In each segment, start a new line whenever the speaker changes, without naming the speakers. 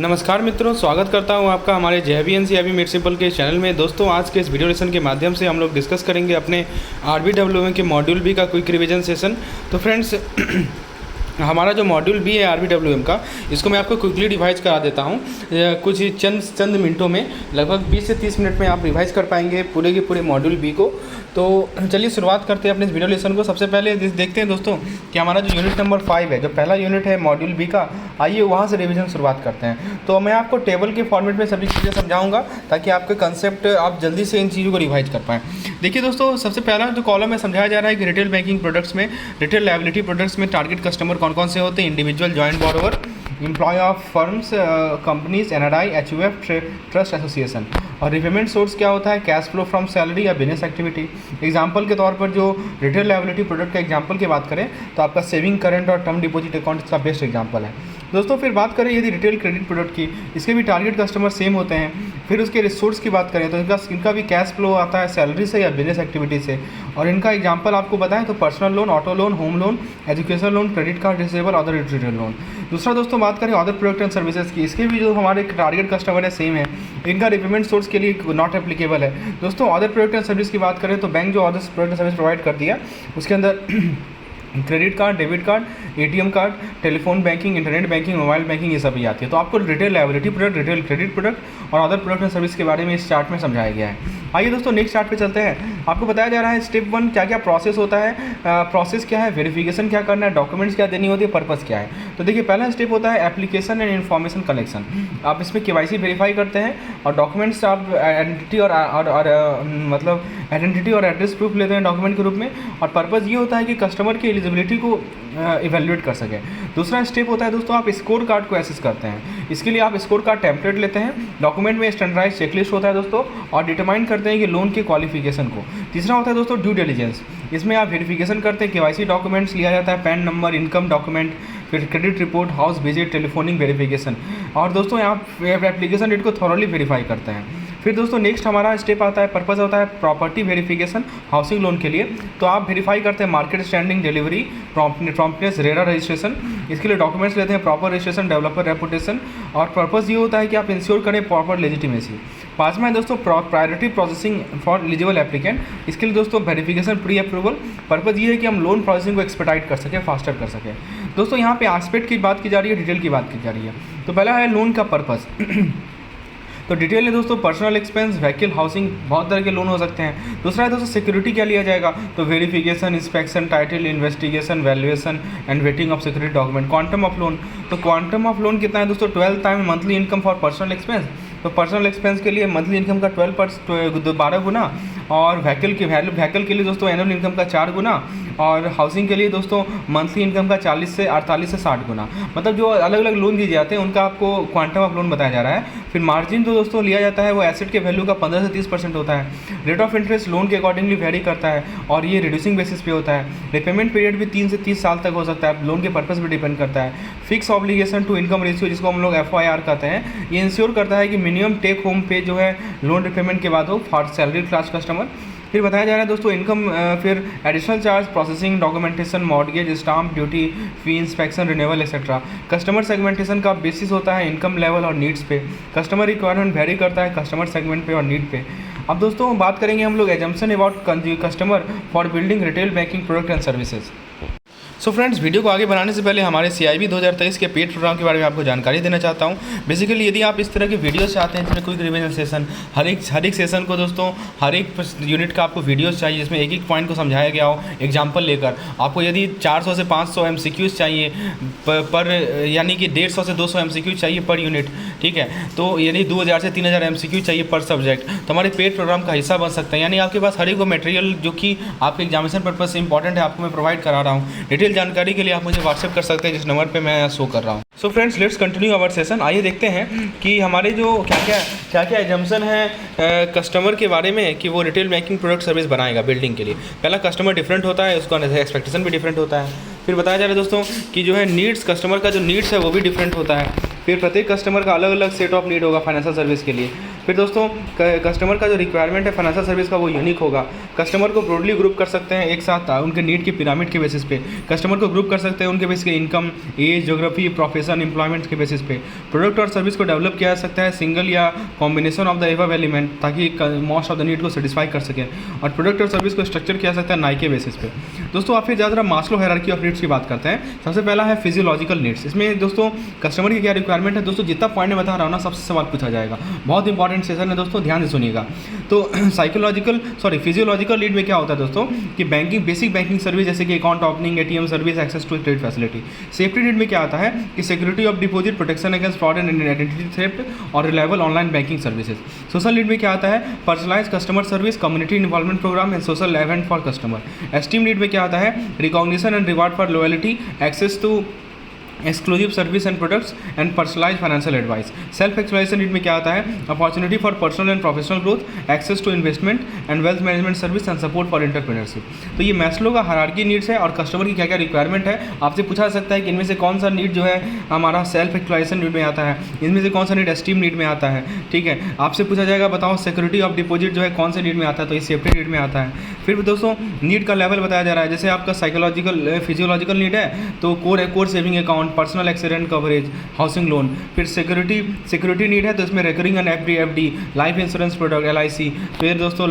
नमस्कार मित्रों, स्वागत करता हूं आपका हमारे JVNC म्यूनिसिपल के चैनल में। दोस्तों, आज के इस वीडियो लेसन के माध्यम से हम लोग डिस्कस करेंगे अपने RBWM के मॉड्यूल बी का क्विक रिवीजन सेशन। तो फ्रेंड्स हमारा जो मॉड्यूल बी है RBWM का, इसको मैं आपको क्विकली रिवाइज करा देता हूँ। कुछ चंद मिनटों में, लगभग 20 से 30 मिनट में आप रिवाइज कर पाएंगे पूरे के पूरे मॉड्यूल बी को। तो चलिए शुरुआत करते हैं अपने इस वीडियो लेसन को। सबसे पहले देखते हैं दोस्तों कि हमारा जो यूनिट नंबर 5 है, जो पहला यूनिट है मॉड्यूल बी का, आइए वहाँ से रिवीजन शुरुआत करते हैं। तो मैं आपको टेबल के फॉर्मेट में सभी चीज़ें समझाऊंगा ताकि आपके कंसेप्ट आप जल्दी से इन चीज़ों को रिवाइज कर पाएँ। देखिए दोस्तों, सबसे पहला जो कॉलम में समझाया जा रहा है कि रिटेल बैंकिंग प्रोडक्ट्स में, रिटेल लायबिलिटी प्रोडक्ट्स में टारगेट कस्टमर कौन कौन से होते हैं। Individual, joint borrower, employ of firms, companies, NRI, HUF, trust association. और रिपेमेंट सोर्स क्या होता है, कैश फ्लो फ्रॉम सैलरी या बिजनेस एक्टिविटी। एग्जांपल के तौर पर जो रिटेल लायबिलिटी प्रोडक्ट का एग्जांपल की बात करें तो आपका सेविंग, करंट और टर्म डिपॉजिट अकाउंट इसका बेस्ट एग्जांपल है दोस्तों। फिर बात करें यदि रिटेल क्रेडिट प्रोडक्ट की, इसके भी टारगेट कस्टमर सेम होते हैं। फिर उसके रिसोर्स की बात करें तो इनका भी कैश फ्लो आता है सैलरी से या बिजनेस एक्टिविटी से। और इनका एग्जांपल आपको बताएं तो personal loan, auto loan, home loan, education loan, credit card, disable, other retail loan. दूसरा दोस्तों बात करें अदर प्रोडक्ट एंड सर्विसेज की, इसके भी जो हमारे टारगेट कस्टमर है सेम है। इनका रिपेमेंट सोर्स के लिए नॉट एप्लीकेबल है दोस्तों। अदर प्रोडक्ट एंड सर्विस की बात करें तो बैंक जो other product and service provide करती है उसके अंदर credit card, debit card, ATM card, telephone banking, internet banking, mobile banking, ये सभी आती है। तो आपको retail liability product, retail credit product और अदर प्रोडक्ट एंड सर्विस के बारे में इस चार्ट में समझाया गया है। आइए दोस्तों नेक्स्ट चार्ट पे चलते हैं। आपको बताया जा रहा है स्टेप 1 क्या क्या प्रोसेस होता है, प्रोसेस क्या है, वेरिफिकेशन क्या करना है, डॉक्यूमेंट्स क्या देनी होती है, पर्पस क्या है। तो देखिए पहला स्टेप होता है एप्लीकेशन एंड इन्फॉर्मेशन कलेक्शन। आप इसमें KYC वेरीफाई करते हैं और डॉक्यूमेंट्स आप आइडेंटिटी मतलब आइडेंटिटी और एड्रेस प्रूफ लेते हैं डॉक्यूमेंट के रूप में। और पर्पस ये होता है कि कस्टमर की एलिजिबिलिटी को इवेल्युएट कर सके। दूसरा स्टेप होता है दोस्तों आप स्कोर कार्ड को एसेस करते हैं। इसके लिए आप स्कोर कार्ड टेम्पलेट लेते हैं, डॉक्यूमेंट में स्टैंडर्डाइज चेकलिस्ट होता है दोस्तों, और डिटरमाइन करते हैं कि लोन के क्वालिफिकेशन को। तीसरा होता है दोस्तों ड्यू डिलिजेंस। इसमें आप वेरिफिकेशन करते हैं, KYC डॉक्यूमेंट्स लिया जाता है, पैन नंबर, इनकम डॉक्यूमेंट, फिर credit report, house visit, telephonic verification. और दोस्तों आप एप्लीकेशन रेट को थॉरली वेरीफाई करते हैं। फिर दोस्तों नेक्स्ट हमारा स्टेप आता है, पर्पस होता है प्रॉपर्टी वेरिफिकेशन हाउसिंग लोन के लिए। तो आप वेरीफाई करते हैं market standing, delivery, promptness, RERA registration. इसके लिए डॉक्यूमेंट्स लेते हैं, प्रॉपर रजिस्ट्रेशन, डेवलपर रेपुटेशन। और पर्पस ये होता है कि आप इंश्योर करें प्रॉपर लेजिटिमेसी। पाँचवा है दोस्तों priority processing for eligible applicant. इसके लिए दोस्तों वेरिफिकेशन, प्री अप्रूवल। पर्पस ये है कि हम लोन प्रोसेसिंग को एक्सपेडाइट कर सकें, फास्टर कर सकें। दोस्तों यहाँ पे एस्पेक्ट की बात की जा रही है, डिटेल की बात की जा रही है। तो पहला है लोन का पर्पस। तो डिटेल है दोस्तों पर्सनल एक्सपेंस, व्हीकल, हाउसिंग, बहुत तरह के लोन हो सकते हैं। दूसरा है दोस्तों सिक्योरिटी क्या लिया जाएगा, तो verification, inspection, title, investigation, valuation and waiting of security document. Quantum of loan, तो क्वांटम ऑफ लोन कितना है दोस्तों 12 time monthly income for personal expense. तो पर्सनल एक्सपेंस के लिए मंथली इनकम का 12 गुना, और व्हीकल के लिए दोस्तों एनुअल इनकम का 4 गुना, और हाउसिंग के लिए दोस्तों मंथली इनकम का 40 से 48 से 60 गुना। मतलब जो अलग अलग लोन दिए जाते हैं उनका आपको क्वांटम ऑफ लोन बताया जा रहा है। फिर मार्जिन जो दोस्तों लिया जाता है वो एसेट के वैल्यू का 15 से 30% होता है। रेट ऑफ इंटरेस्ट लोन के अकॉर्डिंगली वेरी करता है और ये रिड्यूसिंग बेसिस पे होता है। रिपेमेंट पीरियड भी 3 से 30 साल तक हो सकता है, लोन के पर्पस पे डिपेंड करता है। Fix obligation to income ratio, जिसको हम लोग FOIR कहते हैं, ये इंश्योर करता है कि मिनिमम टेक होम पे जो है लोन रिपेमेंट के बाद हो फॉर सैलरी क्लास कस्टमर। फिर बताया जा रहा है दोस्तों इनकम, फिर additional charge, processing, documentation, mortgage, stamp duty, fee, inspection, renewal etcetera. Customer segmentation का बेसिस होता है इनकम लेवल और नीड्स पे। कस्टमर रिक्वायरमेंट वेरी करता है कस्टमर सेगमेंट पे और नीड पे। अब दोस्तों बात करेंगे हम लोग assumption about customer for building retail banking product and services. So friends, video को आगे बढ़ाने से पहले हमारे CIB 2023 के पेड प्रोग्राम के बारे में आपको जानकारी देना चाहता हूं। बेसिकली यदि आप इस तरह के वीडियोस चाहते हैं जिसमें क्विक रिवीजन सेशन, हर एक सेशन को दोस्तों हर एक यूनिट का आपको वीडियोस चाहिए जिसमें एक एक पॉइंट को समझाया गया हो एग्जांपल लेकर। आपको यदि 400 से 500 MCQs चाहिए पर यानी कि 150 से 200 MCQ चाहिए पर यूनिट, ठीक है। तो यानी 2000 से 3000 MCQ चाहिए पर सब्जेक्ट, तो हमारे पेड प्रोग्राम का हिस्सा बन सकते हैं। यानी आपके पास हर एक वो मटेरियल जो कि आपके एग्जामिनेशन पर्पज से इंपॉर्टेंट है आपको मैं प्रोवाइड करा रहा हूँ। डिटेल जानकारी के लिए आप मुझे व्हाट्सएप कर सकते हैं जिस नंबर पे मैं शो कर रहा हूँ। So friends, let's continue our session. आइए देखते हैं कि हमारे जो क्या क्या एजम्पशन है कस्टमर के बारे में कि वो रिटेल बैंकिंग प्रोडक्ट सर्विस बनाएगा बिल्डिंग के लिए। पहला कस्टमर डिफरेंट होता है, उसका एक्सपेक्टेशन भी डिफरेंट होता है। फिर बताया जा रहा है दोस्तों कि जो है नीड्स, कस्टमर का जो नीड्स है वो भी डिफरेंट होता है। फिर प्रत्येक कस्टमर का अलग अलग सेट ऑफ नीड होगा फाइनेंशियल सर्विस के लिए। फिर दोस्तों कस्टमर का जो रिक्वायरमेंट है फाइनेंशियल सर्विस का वो यूनिक होगा। कस्टमर को ब्रॉडली ग्रुप कर सकते हैं एक साथ उनके नीड के पिरामिड के बेसिस पे। कस्टमर को ग्रुप कर सकते हैं उनके बेसिस के income, age, geography, profession, employment के बेसिस पे। प्रोडक्ट और सर्विस को डेवलप किया जा सकता है सिंगल या combination of the above element, ताकि मोस्ट ऑफ द नीड को सेटिस्फाई कर सकें। और प्रोडक्ट और सर्विस को स्ट्रक्चर किया जा सकता है नाई के बेसिस पे। दोस्तों आप फिर ज़्यादा मास्लो हायरार्की ऑफ नीड्स की बात करते हैं। सबसे पहला है फिजियोलॉजिकल नीड्स। इसमें दोस्तों कस्टमर की क्या रिक्वायरमेंट है, दोस्तों जितना पॉइंट मैं बता रहा हूँ ना सबसे सवाल पूछा जाएगा। बहुत इंपॉर्टेंट सेशन है दोस्तों, ध्यान से सुनिएगा। तो फिजियोलॉजिकल नीड में क्या होता है दोस्तों कि बैंकिंग, बेसिक बैंकिंग सर्विस जैसे कि account opening, ATM service, access to credit facility. Safety need में क्या आता है कि security of deposit, protection against fraud and identity theft और reliable online banking services. Social need में क्या आता है personalise customer service, community involvement programme and social event for customer. Esteem need में क्या आता है recognition and reward for loyalty, access to exclusive service and products and personalise financial advice. Self actualization need में क्या आता है opportunity for personal and professional growth, access to investment and wealth management service and support for entrepreneurship. तो ये Maslow का hierarchy needs है और customer की क्या क्या रिक्वायरमेंट है। आपसे पूछा जा सकता है कि इनमें से कौन सा नीड जो है हमारा सेल्फ एक्चुअलाइजेशन नीड में आता है, इनमें से कौन सा नीड एस्टीम नीड में आता है। ठीक है, आपसे पूछा जाएगा बताओ सिक्योरिटी ऑफ डिपॉजिट जो है कौन से नीड में आता है, तो ये सेफ्टी नीड में आता है। फिर दोस्तों नीड का लेवल बताया जा रहा है, जैसे आपका साइकोलॉजिकल फिजियोलॉजिकल नीड है तो core saving account, personal accident coverage, housing loan. फिर सिक्योरिटी नीड है तो इसमें recurring and FD, life insurance product, LIC। फिर दोस्तों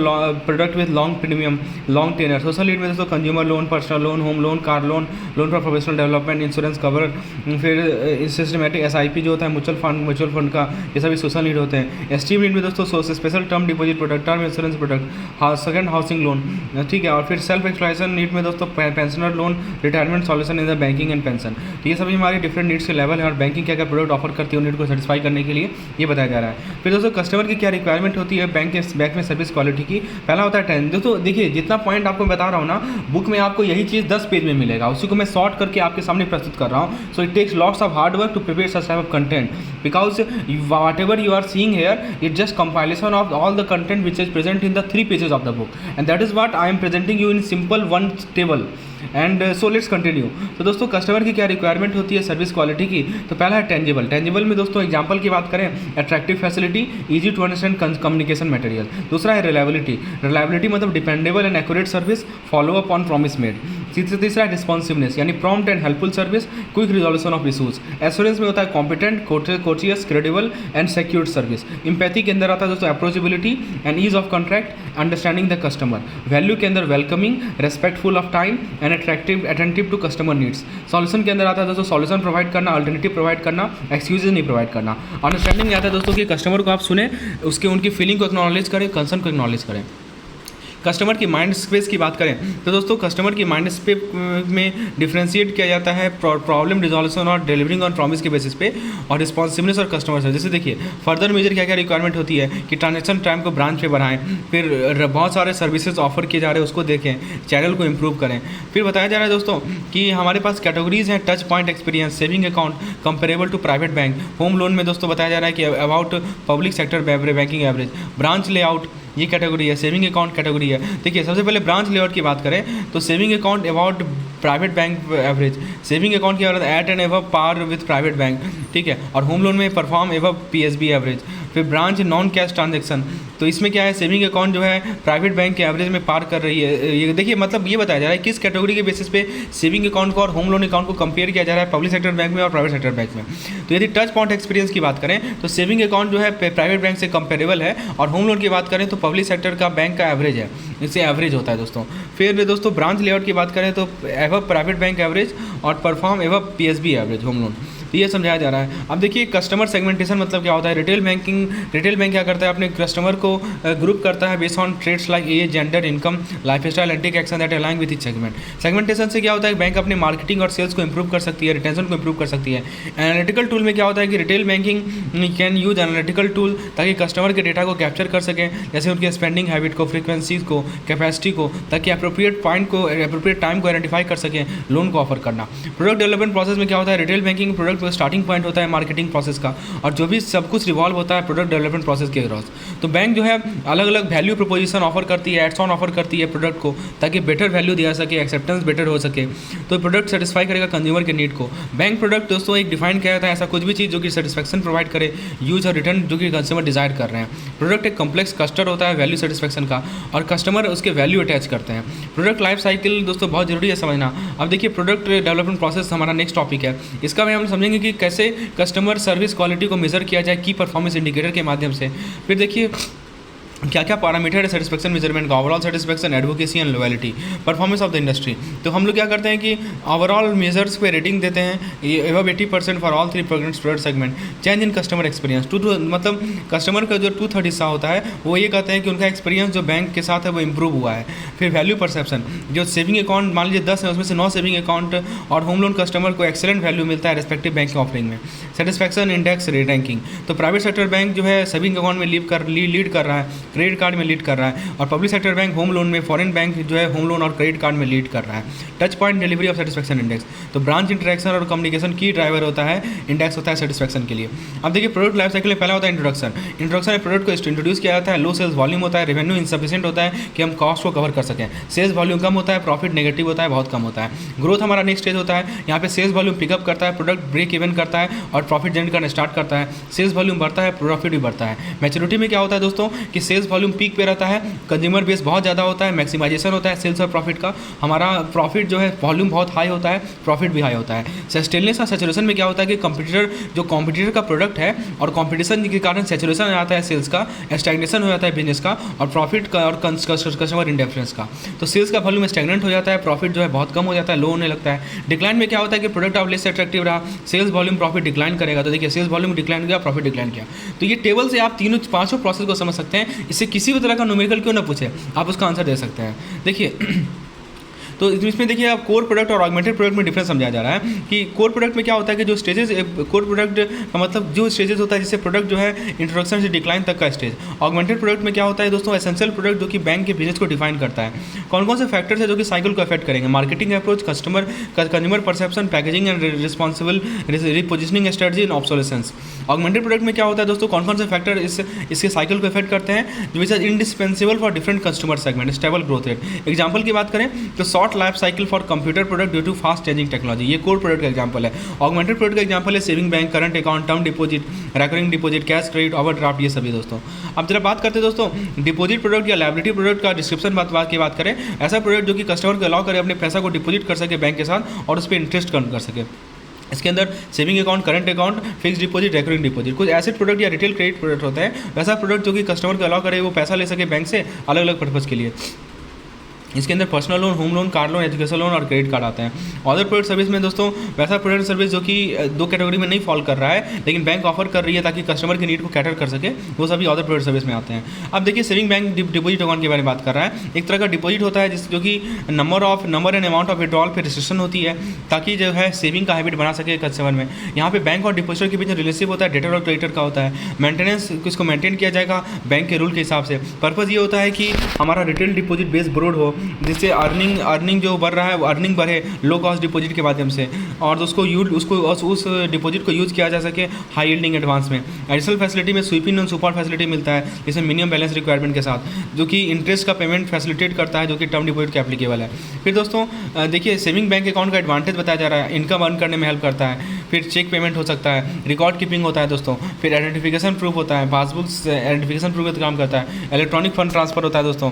product with long premium, long tenor. Social need में दोस्तों consumer loan, personal loan, home loan, car loan, loan for professional development, insurance cover. फिर systematic SIP जो होता है mutual fund का, ये सभी सोशल नीड होते हैं। एस्टीम नीड में दोस्तों special term deposit product, term insurance product, second housing loan. ठीक है, और फिर सेल्फ एक्चुअलाइजेशन नीड में दोस्तों pensioner loan, retirement solution in the banking and pension. तो ये सभी हमारी डिफरेंट नीड्स के लेवल है और बैंकिंग क्या क्या प्रोडक्ट ऑफर करती है नीड को सेटिस्फाई करने के लिए ये बताया जा रहा है। फिर दोस्तों कस्टमर की क्या रिक्वायरमेंट होती है बैंक में सर्विस क्वालिटी की। पहला होता है 10। दोस्तों देखिए जितना पॉइंट आपको बता रहा हूँ ना बुक में आपको यही चीज़ 10 पेज में मिलेगा, उसी को मैं शॉर्ट करके आपके सामने प्रस्तुत कर रहा हूँ। So it takes lots of hard work to prepare such type of content because whatever you are seeing here it just compilation of all the content which is present in the 3 pages of the book and that is what I am presenting you in simple one table and so let's continue. तो दोस्तों customer की क्या requirement होती है service quality की, तो पहला है टेंजिबल में दोस्तों एग्जांपल की बात करें attractive facility, easy to understand communication material. दूसरा है रिलायबिलिटी मतलब dependable and accurate service, follow up on promise made. तीसरा है रिस्पॉन्सिवनेस यानी prompt and helpful service, quick resolution of issues. Assurance में होता है competent, courteous, credible and secured service. Empathy के अंदर आता है दोस्तों approachability and ease of contract, understanding the customer. Value के अंदर welcoming, respectful of time and attentive to customer needs. Solution के अंदर आता है दोस्तों सॉल्यूशन प्रोवाइड करना, अल्टरनेटिव प्रोवाइड करना, एक्सक्यूजेज नहीं प्रोवाइड करना। अंडरस्टैंडिंग में आता है दोस्तों कि कस्टमर को आप सुने, उसके उनकी फीलिंग को एक्नॉलेज करें, कंसर्न को एक्नॉलेज करें। कस्टमर की माइंड स्पेस की बात करें तो दोस्तों कस्टमर की माइंड स्पेस में डिफ्रेंशिएट किया जाता है प्रॉब्लम रिजोल्यूशन और डिलीवरिंग ऑन प्रॉमिस के बेसिस पे और रिस्पॉन्सिवनेस और कस्टमर सर्विस। जैसे देखिए फर्दर मेजर क्या क्या रिक्वायरमेंट होती है कि ट्रांजेक्शन टाइम को ब्रांच पे बढ़ाएं, फिर बहुत सारे सर्विसेज ऑफर किए जा रहे हैं उसको देखें, चैनल को इम्प्रूव करें। फिर बताया जा रहा है दोस्तों कि हमारे पास कैटेगरीज हैं touch point experience, saving account comparable to private bank. Home loan में दोस्तों बताया जा रहा है कि about public sector banking average. Branch layout ये कैटेगरी है, सेविंग अकाउंट कैटेगरी है। देखिए सबसे पहले ब्रांच लेआउट की बात करें तो saving account about private bank average, saving account की at and above par with private bank. ठीक है, और होम लोन में परफॉर्म एबव PSB एवरेज। फिर ब्रांच नॉन कैश ट्रांजेक्शन, तो इसमें क्या है सेविंग अकाउंट जो है प्राइवेट बैंक के एवरेज में पार कर रही है। ये देखिए मतलब ये बताया जा रहा है किस कैटेगरी के बेसिस पे सेविंग अकाउंट को और होम लोन अकाउंट को कंपेयर किया जा रहा है पब्लिक सेक्टर बैंक में और प्राइवेट सेक्टर बैंक में। तो यदि टच पॉइंट एक्सपीरियंस की बात करें तो सेविंग अकाउंट जो है प्राइवेट बैंक से कंपेरेबल है और होम लोन की बात करें तो पब्लिक सेक्टर का बैंक का एवरेज है, इससे एवरेज होता है दोस्तों। फिर दोस्तों ब्रांच लेआउट की बात करें तो एवब प्राइवेट बैंक एवरेज और perform एवब PSB average home loan. तो ये समझाया जा रहा है। अब देखिए कस्टमर सेगमेंटेशन मतलब क्या होता है। रिटेल बैंक क्या करता है अपने कस्टमर को ग्रुप करता है based on traits like age, gender, income, lifestyle and take action that align with each segment. Segmentation से क्या होता है बैंक अपने मार्केटिंग और सेल्स को इंप्रूव कर सकती है, रिटेंशन को इंप्रूव कर सकती है। एनालिटिकल टूल में क्या होता है कि retail banking can use analytical tool ताकि कस्टमर के डेटा को कैप्चर कर सकें, जैसे उनके स्पेंडिंग हैबिट को, फ्रीक्वेंसीज को, कैपेसिटी को, ताकि अप्रोप्रिएट टाइम को आइडेंटिफाई कर सकें लोन को ऑफर करना। प्रोडक्ट डेवलपमेंट प्रोसेस में क्या होता है रिटेल बैंकिंग प्रोडक्ट डेवलपमेंट का स्टार्टिंग पॉइंट होता है मार्केटिंग प्रोसेस का, और जो भी सब कुछ रिवॉल्व होता है प्रोडक्ट डेवलपमेंट प्रोसेस के अक्रॉस। तो बैंक जो है अलग अलग वैल्यू प्रोपोजिशन ऑफर करती है, एड्स ऑन ऑफर करती है प्रोडक्ट को, ताकि बेटर वैल्यू दिया सके, एक्सेप्टेंस बेटर हो सके, तो प्रोडक्ट सेटिस्फाई करेगा कंज्यूमर के नीड को। बैंक प्रोडक्ट दोस्तों एक डिफाइन किया जाता है ऐसा कुछ भी चीज़ जो कि सेटिस्फैक्शन प्रोवाइड करे, यूज और रिटर्न जो कि कंज्यूमर डिजायर कर रहे हैं। प्रोडक्ट एक कॉम्प्लेक्स क्लस्टर होता है वैल्यू सेटिस्फैक्शन का, और कस्टमर उसके वैल्यू अटैच करते हैं। प्रोडक्ट लाइफ साइकिल दोस्तों बहुत जरूरी है समझना। अब देखिए प्रोडक्ट डेवलपमेंट प्रोसेस हमारा नेक्स्ट टॉपिक है, इसका में हम समझेंगे कि कैसे कस्टमर सर्विस क्वालिटी को मेजर किया जाए की परफॉर्मेंस इंडिकेटर के माध्यम से। फिर देखिए क्या क्या पैरामीटर है सेटिस्फैक्शन मेजरमेंट का, overall satisfaction, advocacy and loyalty, performance of the industry. तो हम लोग क्या करते हैं कि ओवरऑल मेजर्स पे रेटिंग देते हैं, above 80% for all 3 product segment. Change in customer experience मतलब कस्टमर का जो 2/3 हिस्सा होता है वो ये कहते हैं कि उनका एक्सपीरियंस जो बैंक के साथ है वो इंप्रूव हुआ है। फिर वैल्यू परसेप्शन, जो सेविंग अकाउंट मान लीजिए 10 है उसमें से 9 सेविंग अकाउंट और होम लोन कस्टमर को एक्सेलेंट वैल्यू मिलता है रेस्पेक्टिव बैंक के ऑफरिंग में। सेटिस्फैक्शन इंडेक्स रैंकिंग, तो प्राइवेट सेक्टर बैंक जो है सेविंग अकाउंट में लीड कर रहा है, क्रेडिट कार्ड में लीड कर रहा है, और public sector bank home loan में, फॉरेन बैंक जो है होम लोन और क्रेडिट कार्ड में लीड कर रहा है। Touch point delivery of satisfaction index, तो ब्रांच इंटरेक्शन और कम्युनिकेशन की ड्राइवर होता है, इंडेक्स होता है सेटिस्फैक्शन के लिए। अब देखिए प्रोडक्ट लाइफ साइकिल में पहला होता है इंट्रोडक्शन में प्रोडक्ट को इंट्रोड्यूस किया जाता है, लो सेल्स वॉल्यूम होता है, रेवेन्यू इनसफिशिएंट होता है कि हम कॉस्ट को कवर कर सकें, सेल्स वॉल्यूम कम होता है, प्रॉफिट नेगेटिव होता है, बहुत कम होता है। ग्रोथ हमारा नेक्स्ट स्टेज होता है, यहाँ पे सेल्स वॉल्यूम पिकअप करता है, प्रोडक्ट ब्रेक इवन करता है और प्रॉफिट जनरेट करना स्टार्ट करता है, सेल्स वॉल्यूम बढ़ता है, प्रॉफिट भी बढ़ता है। मैच्योरिटी में क्या होता है दोस्तों कि सेल्स वॉल्यूम पीक पे रहता है, कंज्यूमर बेस बहुत ज़्यादा होता है, मैक्सिमाइजेशन होता है सेल्स और प्रॉफिट का, हमारा प्रॉफिट जो है वॉल्यूम बहुत हाई होता है, प्रॉफिट भी हाई होता है। सस्टेनलेस और सैचुरेशन में क्या होता है कि कॉम्पिटिटर का प्रोडक्ट है और कॉम्पिटिशन के कारण सैचुरेशन हो जाता है सेल्स का, स्टैग्नेशन हो जाता है बिजनेस का, और प्रॉफिट का और कस्टमर इंडिफरेंस का। तो सेल्स का वॉल्यूम स्टैग्नेंट हो जाता है, प्रॉफिट जो है बहुत कम हो जाता है, लो होने लगता है। डिक्लाइन में क्या होता है कि प्रोडक्ट आप लेस अट्रैक्टिव रहा, सेल्स वॉल्यूम प्रॉफिट डिक्लाइन करेगा। तो देखिए सेल्स वॉल्यूम डिक्लाइन किया, प्रॉफिट डिक्लाइन किया। तो ये टेबल से आप पांचों प्रोसेस को समझ सकते हैं, इससे किसी भी तरह का न्यूमेरिकल क्यों ना पूछे आप उसका आंसर दे सकते हैं। देखिए तो इसमें देखिए आप कोर प्रोडक्ट और ऑगमेंटेड प्रोडक्ट में डिफरेंस समझाया जा रहा है कि कोर प्रोडक्ट में क्या होता है कि जो स्टेजेस, कोर प्रोडक्ट का मतलब जो स्टेजेस होता है जिससे प्रोडक्ट जो है इंट्रोडक्शन से डिक्लाइन तक का स्टेज। ऑगमेंटेड प्रोडक्ट में क्या होता है दोस्तों, एसेंशियल प्रोडक्ट जो कि बैंक के बिजनेस को डिफाइन करता है। कौन कौन से फैक्टर्स है जो कि साइकिल को अफेक्ट करेंगे, marketing approach, consumer perception, packaging and responsible रिपोजिशनिंग strategy and obsolescence. Augmented product में क्या होता है दोस्तों, कौन कौन से फैक्टर इसके साइकिल को अफेक्ट करते हैं, which are indispensable for different customer segment, stable growth rate. Example की बात करें तो short life cycle for computer product due to fast changing technology, ये कोर प्रोडक्ट का एग्जांपल है। ऑगमेंटेड प्रोडक्ट का एग्जांपल है saving bank, current account, term deposit, recurring deposit, cash credit, overdraft, ये सभी दोस्तों। अब जरा बात करते हैं दोस्तों डिपॉजिट प्रोडक्ट या लायबिलिटी प्रोडक्ट का डिस्क्रिप्शन की बात करें, ऐसा प्रोडक्ट जो कि कस्टमर को अलाउ करे अपने पैसा को डिपॉजिट कर सके बैंक के साथ और उस पर इंटरेस्ट अर्न कर सके। इसके अंदर saving account, current account, fix deposit, recurring deposit, कुछ एसेट प्रोडक्ट या रिटेल क्रेडिट प्रोडक्ट होता है, वैसा प्रोडक्ट जो कि कस्टमर को अलाउ करे वो पैसा ले सके बैंक से अलग अलग पर्पज़ के लिए। इसके अंदर personal loan, home loan, car loan, education loan और क्रेडिट कार्ड आते हैं। अदर प्रोडक्ट सर्विस में दोस्तों वैसा प्रोडक्ट सर्विस जो कि 2 कैटेगरी में नहीं फॉल कर रहा है लेकिन बैंक ऑफर कर रही है ताकि कस्टमर की नीड को कैटर कर सके, वो सभी अदर प्रोडक्ट सर्विस में आते हैं। अब देखिए सेविंग बैंक डिपॉजिट अकाउंट के बारे में बात कर रहा है। एक तरह का डिपॉजिट होता है जो कि number and amount of withdrawal पर रिस्ट्रिक्शन होती है ताकि जो है सेविंग का हैबिट बना सके कस्टमर में। यहाँ पे बैंक और डिपॉजिटर के बीच रिलेशनशिप होता है, डेटर और क्रेडिटर का होता है। मेंटेनेंस इसको मेंटेन किया जाएगा बैंक के रूल के हिसाब से। पर्पज़ ये होता है कि हमारा रिटेल डिपॉजिट बेस ब्रॉड हो, जिससे अर्निंग जो बढ़ रहा है वो अर्निंग बढ़े लो कॉस्ट डिपॉजिट के माध्यम से, और उसको उस डिपॉजिट को यूज़ किया जा सके हाई यील्डिंग एडवांस में। एडिशनल फैसिलिटी में स्वीपिंग और सुपर फैसिलिटी मिलता है, जिसमें मिनिमम बैलेंस रिक्वायरमेंट के साथ, जो कि इंटरेस्ट का पेमेंट फैसिलिटेट करता है, जो कि टर्म डिपॉजिट के एप्लीकेबल है। फिर दोस्तों देखिए सेविंग बैंक अकाउंट का एडवांटेज बताया जा रहा है, इनकम अर्न करने में हेल्प करता है, फिर चेक पेमेंट हो सकता है, रिकॉर्ड कीपिंग होता है दोस्तों, फिर आइडेंटिफिकेशन प्रूफ होता है, पासबुक्स आइडेंटिफिकेशन प्रूफ का काम करता है, इलेक्ट्रॉनिक फंड ट्रांसफर होता है दोस्तों,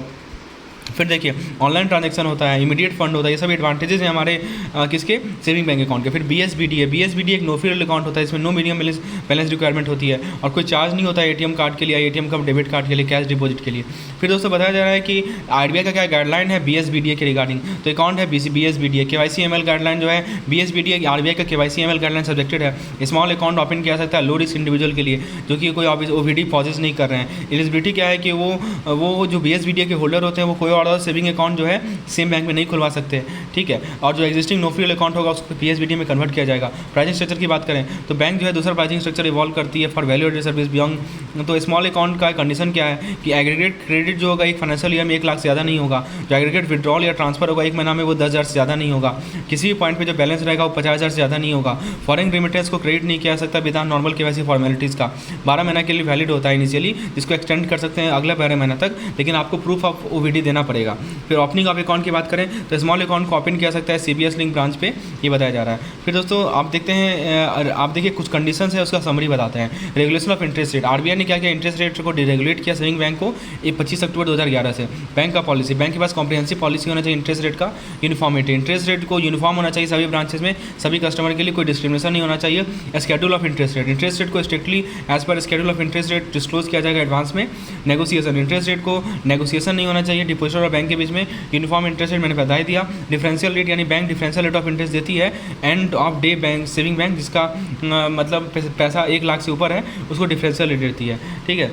फिर देखिए ऑनलाइन ट्रांजैक्शन होता है, इमीडिएट फंड होता है, ये सब एडवांटेजेस हैं हमारे किसके सेविंग बैंक अकाउंट के। फिर BSBD है, BSBD एक नो फ्रिल अकाउंट होता है, इसमें नो मिनिमम बैलेंस रिक्वायरमेंट होती है और कोई चार्ज नहीं होता है ATM कार्ड के लिए, ATM का डेबिट कार्ड के लिए, कैश डिपॉजिट के लिए। फिर दोस्तों बताया जा रहा है कि RBI का क्या गाइडलाइन है BSBD के रिगार्डिंग, तो अकाउंट है BSBD, KYC ML गाइडलाइन जो है BSBD RBI का KYC ML गाइडलाइन सब्जेक्टेड है। स्मॉल अकाउंट ओपन किया जा सकता है लो रिस्क इंडिविजुअल के लिए जो कि कोई OVD पॉजेस नहीं कर रहे हैं। एलिजिबिलिटी क्या है कि वो जो BSBD के होल्डर होते हैं वो कोई और और सेविंग अकाउंट जो है सेम बैंक में नहीं खुलवा सकते, ठीक है। और जो एग्जिस्टिंग नो फ्रिल अकाउंट होगा उसको पीएसबीडी में कन्वर्ट किया जाएगा। प्राइसिंग स्ट्रक्चर की बात करें तो बैंक जो है दूसरा प्राइसिंग स्ट्रक्चर इवॉल्व करती है for value added service beyond. तो स्मॉल अकाउंट का कंडीशन क्या है कि एग्रीगेट क्रेडिट जो होगा एक फाइनेंशियल ईयर में 1 लाख से ज़्यादा नहीं होगा। जो एग्रीगेट विड्रॉल या ट्रांसफर होगा एक महीना में वो 10,000 से ज़्यादा नहीं होगा। किसी भी पॉइंट पे जो बैलेंस रहेगा वो 50,000 से ज़्यादा नहीं होगा। फॉरेन रेमिटेंस को क्रेडिट नहीं किया जा सकता विदाउट नॉर्मल केवाईसी फॉर्मेलिटीज़ का। 12 महीना के लिए वैलिड होता है इनिशियली, जिसको एक्सटेंड कर सकते हैं अगला 12 महीना तक, लेकिन आपको प्रूफ ऑफ ओवीडी देना पड़ेगा। फिर ओपनिंग ऑफ अकाउंट की बात करें तो स्मॉल अकाउंट को ओपन किया सकता है सीबीएस लिंक ब्रांच पे, ये बताया जा रहा है। फिर दोस्तों आप देखते हैं, आप देखिए कुछ कंडीशंस है उसका समरी बताते हैं। Regulation of interest rate, RBI ने क्या किया, इंटरेस्ट रेट को डिरेगुलेट किया सेविंग बैंक को 25 अक्टूबर 2011 से। बैंक का पॉलिसी, बैंक के पास कॉम्प्रिहेंसिव पॉलिसी होना चाहिए इंटरेस्ट रेट का। यूनिफॉर्मिटी, इंटरेस्ट रेट को यूनिफॉर्म होना चाहिए सभी ब्रांचेस में, सभी कस्टमर के लिए कोई डिस्क्रिमिनेशन नहीं होना चाहिए। Schedule of interest rate, interest rate को स्ट्रिक्टली एज पर schedule of interest rate disclose किया जाएगा एडवांस में। नेगोशिएशन, इंटरेस्ट रेट को नेगोशिएशन नहीं होना चाहिए डिपॉजिटर और बैंक के बीच में। यूनिफॉर्म इंटरेस्ट रेट मैंने बता दिया। डिफरेंशियल रेट यानी bank differential rate of interest देती है end of day bank saving bank जिसका मतलब पैसा 1 लाख से ऊपर है उसको डिफरेंशियल रेट देती है, ठीक है।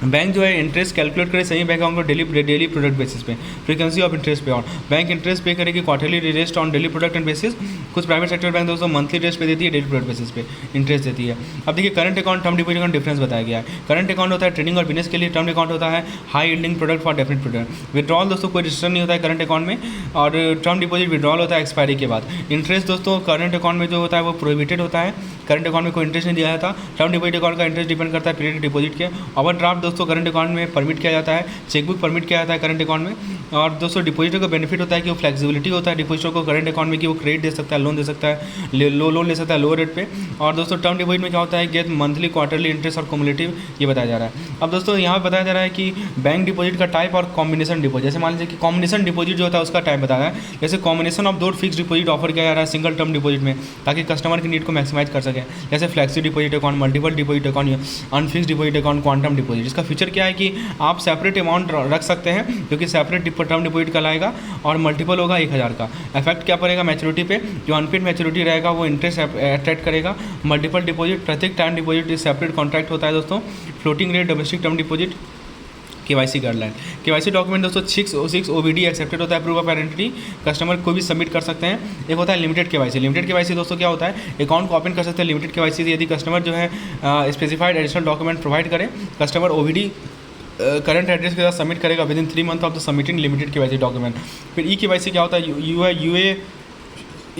बैंक जो है इंटरेस्ट कैलकुलेट करे सही बैंक अकाउंट को डेली प्रोडक्ट बेसिस पे। फ्रीक्वेंसी ऑफ इंटरेस्ट पे ऑन, बैंक इंटरेस्ट पे करेगी quarterly rest on daily product and bases. कुछ प्राइवेट सेक्टर बैंक दोस्तों मंथली रेस्ट पे देती है, डेली प्रोडक्ट बेसिस पे इंटरेस्ट देती है। अब देखिए current account term deposit account difference बताया गया है। करंट अकाउंट होता है ट्रेडिंग और बिजनेस के लिए, टर्म अकाउंट होता है high yielding product for definite product. Withdrawal दोस्तों कोई रजिस्टर नहीं होता है करंट अकाउंट में, और टर्म डिपॉजिट विड्रॉल होता है एक्सपायरी के बाद। इंटरेस्ट दोस्तों करंट अकाउंट में जो होता है वो प्रोहिबिटेड होता है, करंट अकाउंट में कोई इंटरेस्ट नहीं दिया जाता। टर्म डिपॉजिट अकाउंट का इंटरेस्ट डिपेंड करता है पीरियड डिपॉजिट के। ओवरड्राफ्ट दोस्तों करंट अकाउंट में परमिट किया जाता है, चेकबुक परमिट किया जाता है करंट अकाउंट में। और दोस्तों डिपॉजिटर का बेनिफिट होता है कि वो फ्लेक्सिबिलिटी होता है डिपॉजिटर को करंट अकाउंट में कि वो क्रेडिट दे सकता है, लोन दे सकता है, लोन ले सकता है लो रेट पे। और दोस्तों टर्म डिपॉजिट में क्या होता है गेट मंथली क्वार्टरली इंटरेस्ट और कम्युलेटिव, ये बताया जा रहा है। अब दोस्तों यहाँ पर बताया जा रहा है कि बैंक डिपॉजिट का टाइप और कॉम्बिनेशन डिपॉजिट। जैसे मान लीजिए कि कॉम्बिनेशन डिपॉजिट जो होता है उसका टाइप बताया है, जैसे combination of 2 fix deposit offer किया जा रहा है सिंगल टर्म डिपॉजिट में ताकि कस्टमर की नीड को मैक्सिमाइज कर सके। जैसे flexi deposit account, multiple deposit account, unfix deposit account, quantum deposit. इसका फीचर क्या है कि आप सेपरेट अमाउंट रख सकते हैं क्योंकि सेपरेट टर्म डिपॉजिट का लाएगा और मल्टीपल होगा 1000 का। इफेक्ट क्या पड़ेगा मैच्योरिटी पे, जो अनपेड मैच्योरिटी रहेगा वो इंटरेस्ट अट्रैक्ट करेगा। मल्टीपल डिपॉजिट, प्रत्येक टाइम डिपॉजिट सेपरेट कॉन्ट्रैक्ट होता है दोस्तों। Floating rate domestic term deposit. KYC guideline, KYC document दोस्तों 606 ओबीडी एक्सेप्टेड होता है, प्रूफ ऑफ आइडेंटिटी कस्टमर कोई भी सबमिट कर सकते हैं। एक होता है लिमिटेड केवाईसी। लिमिटेड केवाईसी दोस्तों क्या होता है, अकाउंट को ओपन कर सकते हैं लिमिटेड केवाईसी यदि कस्टमर जो है स्पेसिफाइड एडिशनल डॉक्यूमेंट प्रोवाइड करे। कस्टमर ओबीडी करंट एड्रेस के साथ सबमिट करेगा with in 3 month of the submitting limited KYC document. फिर ई केवाईसी क्या होता है,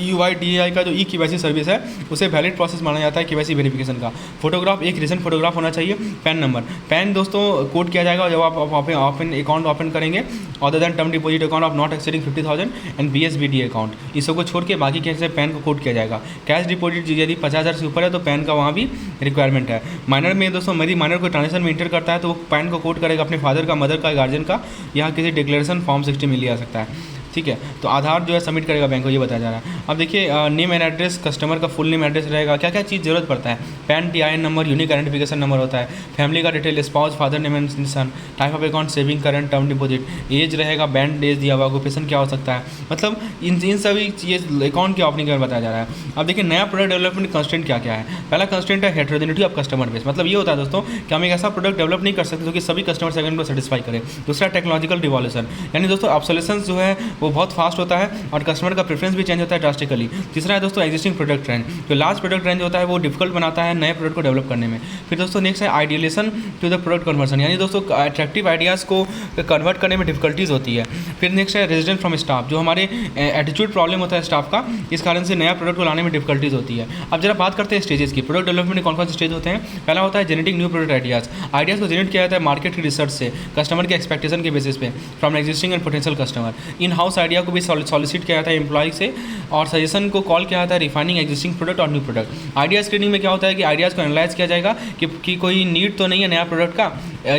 UIDAI का जो ई केवाईसी सर्विस है उसे वैलिड प्रोसेस माना जाता है केवाईसी वेरिफिकेशन का। फोटोग्राफ, एक रीसेंट फोटोग्राफ होना चाहिए। पैन नंबर, पैन दोस्तों कोड किया जाएगा जब आप ओपन अकाउंट ओपन करेंगे। Other than term deposit account of not exceeding 50,000 and BSBD account, इस सबको छोड़ के बाकी कैसे पैन को कोड किया जाएगा। कैश डिपॉजिट यदि 50,000 से ऊपर है तो पैन का वहाँ भी रिक्वायरमेंट है। माइनर में दोस्तों मेरी माइनर को ट्रांजेक्शन में इंटर करता है तो वो पैन को कोड करेगा अपने फादर का, मदर का, गार्जियन का, यहाँ किसी डिक्लेरेशन फॉर्म 60 में लिया सकता है, ठीक है। तो आधार जो है सबमिट करेगा बैंक को, ये बताया जा रहा है। अब देखिए नेम एंड एड्रेस, कस्टमर का फुल नेम एड्रेस रहेगा, क्या क्या चीज़ जरूरत पड़ता है। PAN TIN number, unique identification number होता है। फैमिली का detail, spouse, father name and son, type of account saving, current, term deposit, age रहेगा, बैंड एज दिया हुआ, ऑक्यूपेशन क्या हो सकता है, मतलब इन सभी चीज़ अकाउंट के ओपनिंग का बताया जा रहा है। अब देखिए नया प्रोडक्ट डेवलपमेंट कंस्टेंट क्या क्या है। पहला कंस्टेंट है हेटेरोजेनिटी ऑफ कस्टमर बेस, मतलब ये होता है दोस्तों कि हम एक ऐसा प्रोडक्ट डेवलप नहीं कर सकते जो कि सभी कस्टमर सेगमेंट को सेटिस्फाई करे। दूसरा टेक्नोलॉजिकल रिवॉल्यूशन, यानी दोस्तों ऑब्सोलेसेंस जो है वो बहुत फास्ट होता है और कस्टमर का प्रेफरेंस भी चेंज होता है ड्रास्टिकली। तीसरा है दोस्तों एग्जिस्टिंग प्रोडक्ट ट्रेंड, जो लास्ट प्रोडक्ट ट्रेंड होता है वो डिफिकल्ट बनाता है नए प्रोडक्ट को डेवलप करने में। फिर दोस्तों नेक्स्ट है आइडियलेशन टू द प्रोडक्ट कन्वर्सन, यानी दोस्तों अट्रैक्टिव आइडियाज़ को कन्वर्ट करने में डिफिकल्टीज़ होती है। फिर नेक्स्ट है रेजिडेंट फ्रॉम स्टाफ, जो हमारे एटीट्यूड प्रॉब्लम होता है स्टाफ का, इस कारण से नया प्रोडक्ट को लाने में डिफिकल्टीज़ होती है। अब जरा बात करते हैं स्टेजेस की। प्रोडक्ट डेवलपमेंट में कौन कौन से स्टेज होते हैं। पहला होता है genetic new product ideas, ideas को जेनेरेट किया जाता है मार्केट की रिसर्च से, कस्टमर के एक्सपेक्टेशन के बेसिस पे from existing and potential customer. In house idea को भी सॉलिसिट किया जाता है एम्प्लॉय से और सजेशन को कॉल किया जाता है रिफाइनिंग एग्जिस्टिंग प्रोडक्ट और न्यू प्रोडक्ट। आइडिया स्क्रीनिंग में क्या होता है कि आइडियाज़ को एनालाइज किया जाएगा कि कोई नीड तो नहीं है नया प्रोडक्ट का,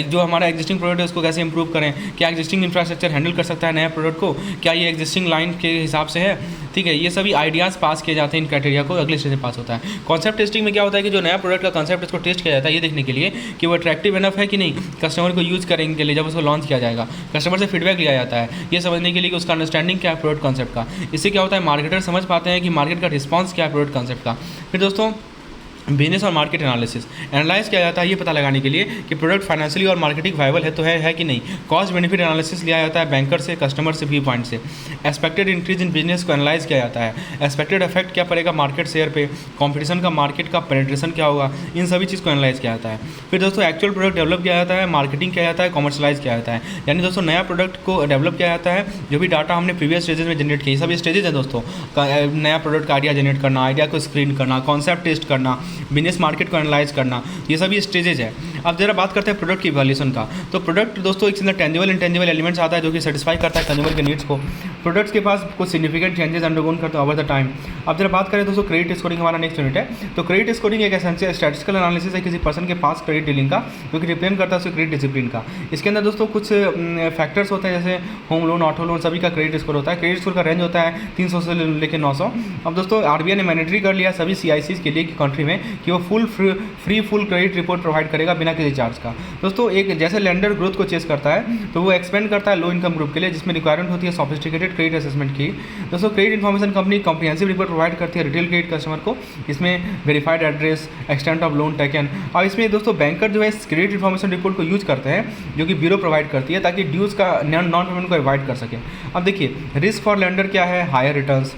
जो हमारा एग्जिस्टिंग प्रोडक्ट है उसको कैसे इंप्रूव करें, क्या एग्जिस्टिंग इंफ्रास्ट्रक्चर हैंडल कर सकता है नया प्रोडक्ट को, क्या ये एग्जिस्टिंग लाइन के हिसाब से है, ठीक है। ये सभी आइडियाज़ पास किए जाते हैं, इन क्राइटेरिया को अगले स्टेज में पास होता है। कॉन्सेप्ट टेस्टिंग में क्या होता है कि जो नया प्रोडक्ट का कॉन्सेप्ट इसको टेस्ट किया जाता है ये देखने के लिए कि वो अट्रैक्टिव इनफ है कि नहीं कस्टमर को यूज़ करने के लिए। जब उसको लॉन्च किया जाएगा कस्टमर से फीडबैक लिया जाता है ये समझने के लिए कि उसका अंडरस्टैंडिंग क्या है प्रोडक्ट कॉन्सेप्ट का। इससे क्या होता है मार्केटर समझ पाते हैं कि मार्केट का रिस्पॉन्स क्या है प्रोडक्ट कॉन्सेप्ट का। फिर दोस्तों बिजनेस और मार्केट एनालिसिस, एनालाइज किया जाता है ये पता लगाने के लिए कि प्रोडक्ट फाइनेंशियली और मार्केटिंग वायबल है तो है कि नहीं। कॉस्ट बेनिफिट एनालिसिस लिया जाता है बैंकर से, कस्टमर से, व्यू पॉइंट से। एक्सपेक्टेड इंक्रीज इन बिजनेस को एनालाइज किया जाता है, एक्सपेक्टेड इफेक्ट क्या पड़ेगा मार्केट शेयर पे, कंपटीशन का मार्केट का पेनिट्रेशन क्या होगा, इन सभी चीज़ को एनालाइज किया जाता है। फिर दोस्तों एक्चुअल प्रोडक्ट डेवलप किया जाता है, मार्केटिंग किया जाता है, कॉमर्शलाइज किया जाता है। यानी दोस्तों नया प्रोडक्ट को डेवलप किया जाता है, जो भी डाटा हमने प्रीवियस स्टेजेस में जनरेट किया, सभी स्टेजेस हैं दोस्तों। नया प्रोडक्ट का आइडिया जनरेट करना, आइडिया को स्क्रीन करना, कॉन्सेप्ट टेस्ट करना, बिजनेस मार्केट को एनालाइज करना, ये सभी स्टेजेज है। अब जरा बात करते हैं प्रोडक्ट की वैल्यूएशन का। तो प्रोडक्ट दोस्तों एक टेंजिबल इंटेंजिबल एलिमेंट्स आता है जो कि सेटिस्फाई करता है कंज्यूमर के नीड्स को। प्रोडक्ट्स के पास कुछ सिग्निफिकेंट चेंजेस अंडरगोन करते हैं ओवर द टाइम। अब जरा बात करें दोस्तों क्रेडिट स्कोरिंग हमारा नेक्स्ट यूनिट है। तो क्रेडिट स्कोरिंग एक एसेंशियल स्टैटिस्टिकल एनालिसिस है किसी पर्सन के पास क्रेडिट डीलिंग का, जो कि रिप्रेजेंट करता है उसके क्रेडिट डिसिप्लिन का। इसके अंदर दोस्तों कुछ फैक्टर्स होते हैं, जैसे होम लोन, ऑटो लोन, सभी का क्रेडिट स्कोर होता है। क्रेडिट स्कोर का रेंज होता है 300 से लेकर 900। अब दोस्तों आरबीआई ने मैंडेटरी कर लिया सभी सीआईसीज के लिए कि कंट्री में कि वो फुल क्रेडिट रिपोर्ट प्रोवाइड करेगा बिना किसी चार्ज का। दोस्तों एक जैसे लेंडर ग्रोथ को चेस करता है तो वो एक्सपेंड करता है लो इनकम ग्रुप के लिए, जिसमें रिक्वायरमेंट होती है सोफिस्टिकेटेड क्रेडिट असेसमेंट की। दोस्तों credit information company comprehensive report provide करती है रिटेल क्रेडिट कस्टमर को, इसमें verified address, extent of loan taken. और इसमें दोस्तों बैंकर जो है क्रेडिट इन्फॉर्मेशन रिपोर्ट को यूज करते हैं, जो कि ब्यूरो प्रोवाइड करती है, ताकि ड्यूज का नॉन पेमेंट को अवॉइड कर सके। अब देखिए रिस्क फॉर लेंडर क्या है, हायर रिटर्न्स।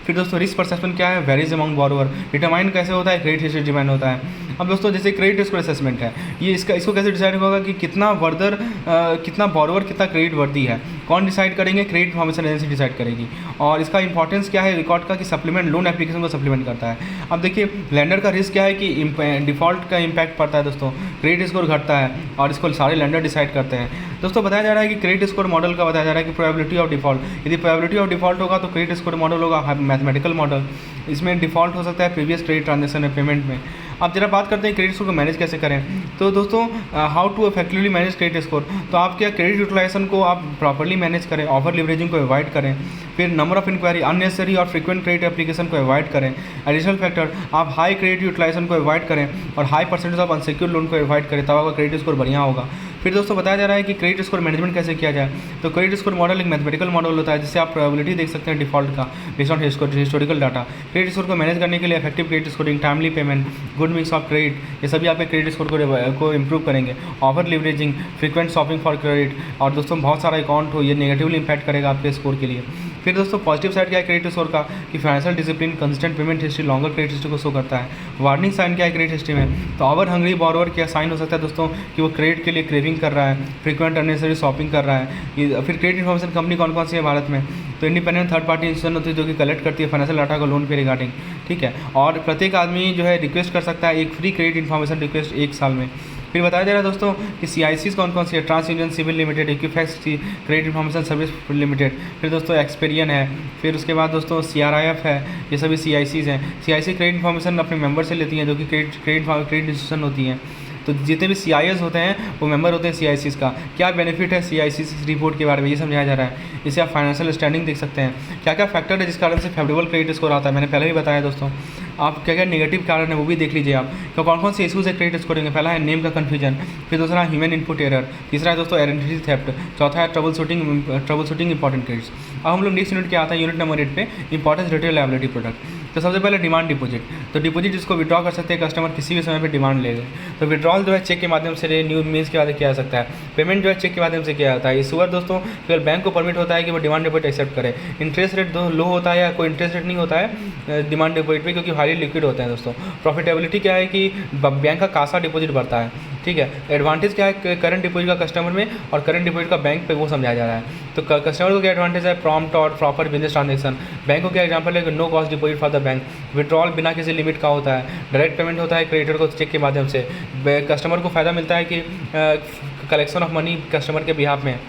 फिर दोस्तों रिस्क परसेप्शन क्या है, वेरीज अमंग बॉरोवर। डिटरमाइन कैसे होता है, क्रेडिट हिस्ट्री डिमाइन होता है। अब दोस्तों जैसे क्रेडिट स्कोर असेसमेंट है, ये इसको कैसे डिसाइड होगा कि कितना बॉरोवर कितना क्रेडिट वर्दी है, कौन डिसाइड करेंगे, क्रेडिट इन्फॉर्मेशन एजेंसी डिसाइड करेगी। और इसका इंपॉर्टेंस क्या है रिकॉर्ड का, कि सप्लीमेंट लोन एप्लीकेशन को सप्लीमेंट करता है। अब देखिए लेंडर का रिस्क क्या है कि डिफॉल्ट का इंपैक्ट पड़ता है दोस्तों, क्रेडिट स्कोर घटता है और इसको सारे लेंडर डिसाइड करते हैं। दोस्तों बताया जा रहा है कि क्रेडिट स्कोर मॉडल का बताया जा रहा है कि प्रोबेबिलिटी ऑफ डिफॉल्ट, यदि प्रोबेबिलिटी ऑफ डिफॉल्ट होगा तो क्रेडिट स्कोर मॉडल होगा मैथमेटिकल मॉडल। इसमें डिफॉल्ट हो सकता है प्रीवियस क्रेडिट ट्रांजेक्शन में, पेमेंट में। अब जरा बात करते हैं क्रेडिट स्कोर को मैनेज कैसे करें। तो दोस्तों how to effectively manage credit score, तो आप क्या क्रेडिट यूटिलाइजेशन को आप प्रॉपर्ली मैनेज करें, ऑफर लिवरेजिंग को अवॉइड करें, फिर नंबर ऑफ इंक्वायरी अननेसेसरी और फ्रीक्वेंट क्रेडिट एप्लीकेशन को अवॉइड करें। एडिशनल फैक्टर आप हाई क्रेडिट यूटिलाइजेशन को अवॉइड करें और high percentage of unsecured loan को अवॉइड करें, तब आपका क्रेडिट स्कोर बढ़िया होगा। फिर दोस्तों बताया जा रहा है कि क्रेडिट स्कोर मैनेजमेंट कैसे किया जाए। तो क्रेडिट स्कोर मॉडल एक मैथमेटिकल मॉडल होता है, जिससे आप प्रोबेबिलिटी देख सकते हैं डिफॉल्ट का based on historical data. Credit score को मैनेज करने के लिए effective credit scoring, timely payment, good mix of credit, ये सभी आपके क्रेडिट स्कोर को इंप्रूव करेंगे। Offer leveraging, frequent shopping for credit, और दोस्तों बहुत सारा अकाउंट हो, ये नेगेटिवली इंपैक्ट करेगा आपके स्कोर के लिए। फिर दोस्तों पॉजिटिव साइड क्या है क्रेडिट स्कोर का, कि financial discipline, consistent payment history, longer credit history को शो करता है। वार्निंग साइन क्या है क्रेडिट हिस्ट्री में, तो ओवर हंग्री बॉरोवर क्या साइन हो सकता है दोस्तों, कि वो क्रेडिट के लिए क्रेविंग कर रहा है, फ्रीक्वेंट अननेसेसरी शॉपिंग कर रहा है। फिर क्रेडिट इन्फॉर्मेशन कंपनी कौन कौन सी है भारत में, तो इंडिपेंडेंट थर्ड पार्टी इंस्टीट्यूशन होती है जो कि कलेक्ट करती है फाइनेंशियल डाटा को लोन पे रिगार्डिंग, ठीक है। और प्रत्येक आदमी जो है रिक्वेस्ट कर सकता है एक फ्री क्रेडिट इन्फॉर्मेशन रिक्वेस्ट 1 साल में। फिर बताया जा रहा है दोस्तों कि सीआईसीज कौन कौन सी है, TransUnion CIBIL limited, Equifax credit information service limited, फिर दोस्तों एक्सपेरियन है, फिर उसके बाद दोस्तों सीआरआईएफ है, ये सभी सीआईसीज हैं। सीआईसी क्रेडिट इन्फॉर्मेशन अपने मेंबर से लेती हैं, जो कि क्रेडिट इंस्टीट्यूशन होती हैं। तो जितने भी सीआईएस होते हैं वो मेंबर होते हैं सीआईसीज का। क्या बेनिफिट है सीआईसीज रिपोर्ट के बारे में, ये समझाया जा रहा है। इसे आप फाइनेंशियल स्टैंडिंग देख सकते हैं, क्या क्या फैक्टर है जिस कारण से फेवरेबल क्रेडिट स्कोर आता है, मैंने पहले ही बताया दोस्तों। आप क्या क्या नेगेटिव कारण है वो भी देख लीजिए आप, तो कौन कौन से इशूज़ है क्रेडिट स्कोरिंग में। पहला है नेम का कन्फ्यूजन, फिर दूसरा है ह्यूमन इनपुट एरर, तीसरा है दोस्तों आइडेंटिटी थेफ्ट, चौथा है ट्रबल शूटिंग इंपॉर्टेंट क्रेडिट्स। अब हम लोग नेक्स्ट यूनिट क्या आता है, यूनिट नंबर 8 पे इंपॉर्टेंस रिटेल लायबिलिटी प्रोडक्ट। तो सबसे पहले डिमांड डिपॉजिट, तो डिपॉजिट जिसको विड्रॉ कर सकते हैं कस्टमर किसी भी समय पे डिमांड ले ले। तो विड्रॉल जो है चेक के माध्यम से न्यू मीन्स के माध्यम किया जा सकता है। पेमेंट जो है चेक के माध्यम से किया जाता है। इस बार दोस्तों केवल बैंक को परमिट होता है कि वो डिमांड डिपॉजिट एक्सेप्ट करे। इंटरेस्ट रेट लो होता है या कोई इंटरेस्ट रेट नहीं होता है डिमांड डिपॉजिट पे, क्योंकि हाईली लिक्विड होते हैं दोस्तों। प्रॉफिटेबिलिटी क्या है कि बैंक का कासा डिपॉजिट बढ़ता है, ठीक है। एडवांटेज क्या है करंट डिपॉजिट का कस्टमर में और करंट डिपॉजिट का बैंक पे, वो समझाया जा रहा है। तो कस्टमर को क्या एडवांटेज है, प्रॉम्प्ट और प्रॉपर बिजनेस ट्रांजेक्शन। बैंक को क्या एग्जांपल है कि no cost deposit for the bank, withdrawal बिना किसी लिमिट का होता है, डायरेक्ट पेमेंट होता है क्रेडिटर को चेक के माध्यम से। कस्टमर को फ़ायदा मिलता है कि कलेक्शन ऑफ मनी कस्टमर के बिहाफ में।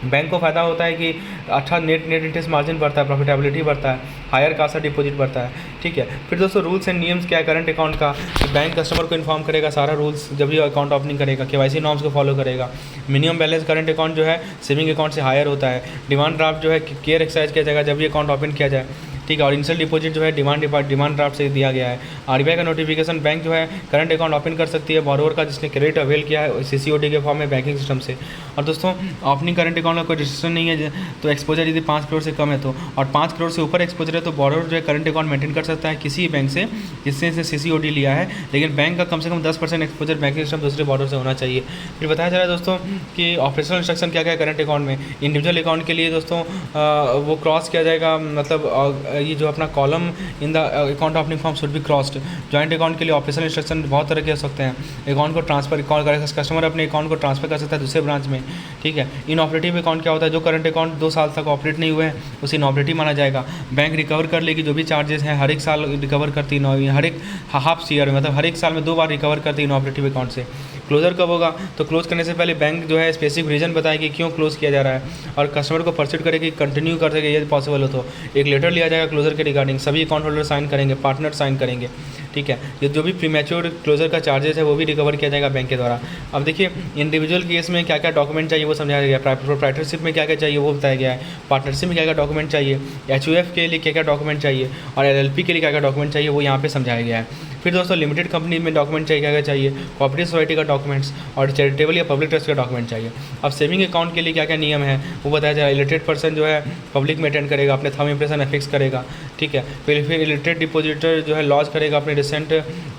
बैंक को फ़ायदा होता है कि अच्छा नेट इंटरेस्ट मार्जिन बढ़ता है, प्रॉफिटेबिलिटी बढ़ता है, हायर कासा डिपॉजिट बढ़ता है, ठीक है। फिर दोस्तों रूल्स एंड नियम्स क्या है करंट अकाउंट का, कि बैंक कस्टमर को इन्फॉर्म करेगा सारा रूल्स जब भी अकाउंट ओपनिंग करेगा, केवाईसी नॉर्म्स को फॉलो करेगा। मिनिमम बैलेंस करंट अकाउंट जो है सेविंग अकाउंट से हायर होता है। डिमांड ड्राफ्ट जो है केयर एक्सरसाइज किया जाएगा जब भी अकाउंट ओपन किया जाए। ठीक है। और इनिशियल डिपॉजिट जो है डिमांड ड्राफ्ट से दिया गया है। आरबीआई का नोटिफिकेशन, बैंक जो है करंट अकाउंट ओपन कर सकती है बोरोवर का जिसने क्रेडिट अवेल किया है सीसीओडी के फॉर्म में बैंकिंग सिस्टम से। और दोस्तों ओपनिंग करंट अकाउंट का कोई रिस्ट्रिक्शन नहीं है, तो एक्सपोजर यदि 5 करोड़ से कम है तो, और 5 करोड़ से ऊपर एक्सपोजर है तो बोरोवर जो है करंट अकाउंट मेंटेन कर सकता है किसी बैंक से जिससे सीसीओडी लिया है, लेकिन बैंक का कम से कम 10% एक्सपोजर बैंकिंग सिस्टम दूसरे बोरोवर से होना चाहिए। फिर बताया जा रहा है दोस्तों कि ऑपरेशनल इंस्ट्रक्शन क्या क्या है करंट अकाउंट में। इंडिविजुअल अकाउंट के लिए दोस्तों वो क्रॉस किया जाएगा, मतलब ये जो अपना column in the account opening form should be crossed. Joint account के लिए ऑपरेशनल इंस्ट्रक्शन बहुत तरह के हो सकते हैं। अकाउंट को ट्रांसफर कस्टमर अपने अकाउंट को ट्रांसफर कर सकता है दूसरे ब्रांच में, ठीक है। इनऑपरेटिव अकाउंट क्या होता है, जो करंट अकाउंट 2 साल तक ऑपरेट नहीं हुए हैं उसे इनऑपरेटिव माना जाएगा। बैंक रिकवर कर लेगी जो भी चार्जेस हैं, हर एक साल रिकवर करती है, हर एक हाफ ईयर मतलब हर एक साल में 2 बार रिकवर करती है इनऑपरेटिव अकाउंट से। क्लोजर कब होगा, तो क्लोज करने से पहले बैंक जो है स्पेसिफिक रीजन बताएगी क्यों क्लोज किया जा रहा है, और कस्टमर को परस्यूट करेगी कंटिन्यू कर सके यदि पॉसिबल हो तो। एक लेटर लिया जाएगा क्लोजर के रिगार्डिंग, सभी अकाउंट होल्डर साइन करेंगे, पार्टनर साइन करेंगे, ठीक है। ये जो भी प्रीमैच्योर क्लोजर का चार्जेस है वो भी रिकवर किया जाएगा बैंक के द्वारा। अब देखिए इंडिविजुअल केस में क्या क्या डॉक्यूमेंट चाहिए वो समझाया गया है, प्रोप्राइटरशिप में क्या क्या चाहिए वो बताया गया है, पार्टनरशिप में क्या क्या डॉक्यूमेंट चाहिए, एचयूएफ के लिए क्या क्या डॉक्यूमेंट चाहिए, और एलएलपी के लिए क्या क्या डॉक्यूमेंट चाहिए वो यहाँ पे समझाया गया है। फिर दोस्तों लिमिटेड कंपनी में डॉक्यूमेंट चाहिए क्या क्या चाहिए, कोऑपरेटिव सोसाइटी का डॉक्यूमेंट्स और चैरिटेबल या पब्लिक ट्रस्ट का डॉक्यूमेंट चाहिए। अब सेविंग अकाउंट के लिए क्या क्या नियम है वो बताया जाए। इलिटरेट पर्सन जो है पब्लिक में अटेंड करेगा, अपने थंब इंप्रेशन एफिक्स करेगा, ठीक है। फिर इलिटरेट डिपोजिटर जो है लॉन्च करेगा अपने रिसेंट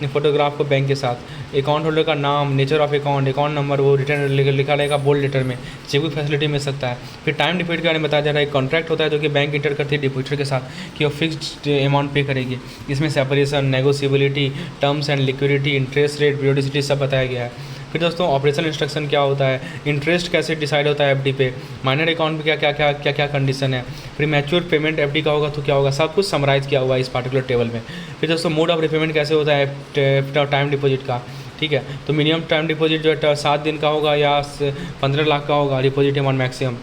फोटोग्राफ को बैंक के साथ। अकाउंट होल्डर का नाम, नेचर ऑफ अकाउंट नंबर वो रिटर्न लिखा रहेगा बोल्ड लेटर में, चेक फैसिलिटी मिल सकता है। फिर टाइम डिपोजिट के बारे में बताया जा रहा है। कॉन्ट्रैक्ट होता है जो कि बैंक इंटर करती है डिपोजिटर के साथ कि वो फिक्स्ड अमाउंट पे करेगी। इसमें separation, negotiability, terms and liquidity, interest rate, periodicity सब बताया गया है। फिर दोस्तों ऑपरेशनल इंस्ट्रक्शन क्या होता है, इंटरेस्ट कैसे डिसाइड होता है एफडी पे, माइनर अकाउंट में क्या कंडीशन है, फिर मैच्योर पेमेंट एफडी का होगा तो क्या होगा, सब कुछ समराइज किया हुआ है इस पार्टिकुलर टेबल में। फिर दोस्तों मोड ऑफ रिपेमेंट कैसे होता है टाइम डिपॉजिट का, ठीक है। तो मिनिमम टाइम डिपॉजिट जो है 7 दिन का होगा या 15 लाख का होगा deposit amount maximum.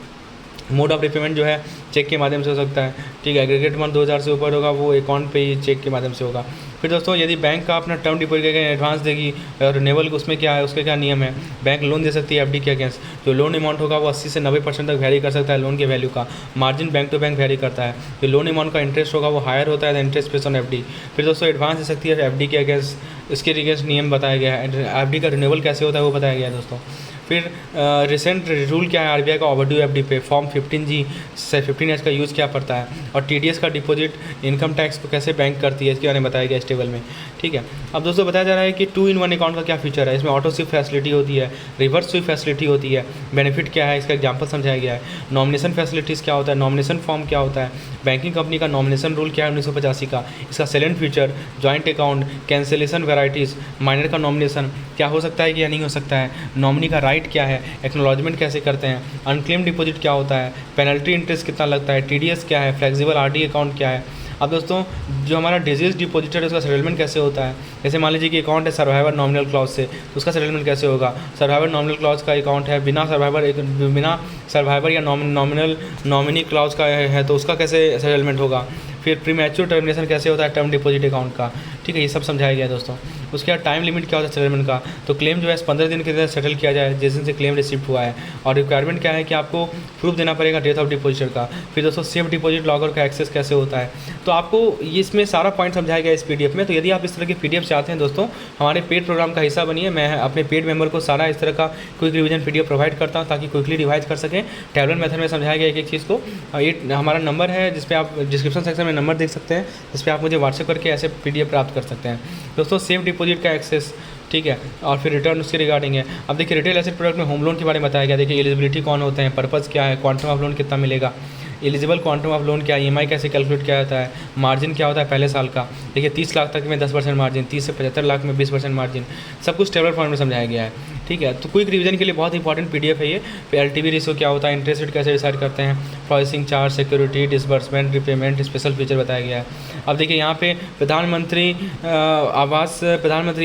Mode of repayment जो है चेक के माध्यम से हो सकता है, ठीक है। एग्रीगेट अमाउंट 2000 से ऊपर होगा वो अकाउंट पे ही चेक के माध्यम से होगा। फिर दोस्तों यदि बैंक का अपना टर्म डिपॉजिट एडवांस देगी और रिन्यूअल उसमें क्या है, उसके क्या नियम है, बैंक लोन दे सकती है एफडी के अगेंस्ट। जो लोन अमाउंट होगा वो 80 से 90% तक वेरी कर सकता है लोन के वैल्यू का। Margin bank to bank vary करता है। जो लोन अमाउंट का इंटरेस्ट होगा वो हायर होता है इंटरेस्ट बेस्ड ऑन एफडी। फिर दोस्तों एडवांस दे सकती है एफडी के अगेंस्ट, इसके अगेंस्ट नियम बताया गया है। एफडी का रिन्यूअल कैसे होता है वो बताया गया है दोस्तों। फिर रिसेंट रूल क्या है आरबीआई का ओवरड्यू एफडी पे, फॉर्म 15G से 15H का यूज़ क्या पड़ता है, और टीडीएस का डिपॉजिट इनकम टैक्स को कैसे बैंक करती है इसके बारे में बताया गया इस टेबल में, ठीक है। अब दोस्तों बताया जा रहा है कि 2-in-1 अकाउंट का क्या फीचर है। इसमें ऑटो स्विप फैसिलिटी होती है, रिवर्स स्विप फैसिलिटी होती है, बेनिफिट क्या है इसका एग्जाम्पल समझाया गया है। नॉमिनेशन फैसिलिटीज़ क्या होता है, नॉमिनेशन फॉर्म क्या होता है, बैंकिंग कंपनी का नॉमिनेशन रूल क्या है 1985 का, इसका salient feature, joint account, cancellation varieties, minor का नॉमिनेशन क्या हो सकता है कि या नहीं हो सकता है, नॉमिनी का राइट क्या है, एक्नॉलेजमेंट कैसे करते हैं, अनक्लेम डिपॉजिट क्या होता है, पेनल्टी इंटरेस्ट कितना लगता है, टीडीएस क्या है, फ्लेक्सिबल आरडी अकाउंट क्या है। अब दोस्तों जो हमारा डिजीज डिपॉजिटर है उसका सेटलमेंट कैसे होता है। जैसे मान लीजिए कि अकाउंट है सर्वाइवर नॉमिनल क्लॉज से, तो उसका सेटलमेंट कैसे होगा। सर्वाइवर नॉमिनल क्लॉज का अकाउंट है, बिना सर्वाइवर या नॉमिनल नॉमिनी क्लॉज का है तो उसका कैसे सेटलमेंट होगा। फिर प्रीमैच्योर टर्मिनेशन कैसे होता है टर्म डिपॉजिट अकाउंट का, ठीक है। ये सब समझाया गया है दोस्तों। उसके बाद टाइम लिमिट क्या होता है सेटलमेंट का, तो क्लेम जो है 15 दिन के अंदर सेटल किया जाए जिस दिन से क्लेम रिसीव हुआ है। और रिक्वायरमेंट क्या है कि आपको प्रूफ देना पड़ेगा डेथ ऑफ डिपॉजिटर का। फिर दोस्तों सेफ डिपॉजिट लॉगर का एक्सेस कैसे होता है। तो आपको ये इसमें सारा पॉइंट समझाया गया इस पीडीएफ में। तो यदि आप इस तरह के पीडीएफ चाहते हैं दोस्तों हमारे पेड प्रोग्राम का हिस्सा बनिए। मैं अपने पेड मेंबर को सारा इस तरह का क्विक रिवीजन पीडीएफ प्रोवाइड करता हूँ ताकि क्विकली रिवाइज कर सकें। टैबलेट मेथड में समझाया गया एक चीज़ को। ये हमारा नंबर है जिस पे आप डिस्क्रिप्शन सेक्शन में नंबर देख सकते हैं, जिस पे आप मुझे व्हाट्सएप करके ऐसे पीडीएफ प्राप्त कर सकते हैं दोस्तों। सेफ डिपॉजिट का एक्सेस, ठीक है। और फिर रिटर्न उसके रिगार्डिंग है। अब देखिए रिटेल एसेट प्रोडक्ट में होम लोन के बारे में बताया गया। देखिए एलिजिबिलिटी कौन होते हैं, पर्पज़ क्या है, क्वांटम ऑफ लोन कितना मिलेगा, एलिजिबल क्वांटम ऑफ लोन क्या है, ईएमआई कैसे कैलकुलेट किया जाता है, मार्जिन क्या होता है पहले साल का। देखिए 30 लाख तक में 10% मार्जिन, 30 से 75 लाख में 20% मार्जिन, सब कुछ टेबल फॉर्म में समझाया गया है, ठीक है। तो क्विक रिवीजन के लिए बहुत इंपॉर्टेंट पीडीएफ है ये। फिर एलटीवी रेशियो क्या होता है, इंटरेस्ट रेट कैसे डिसाइड करते हैं, processing charge, security, disbursement, repayment, special feature बताया गया है। अब देखिए यहाँ पे प्रधानमंत्री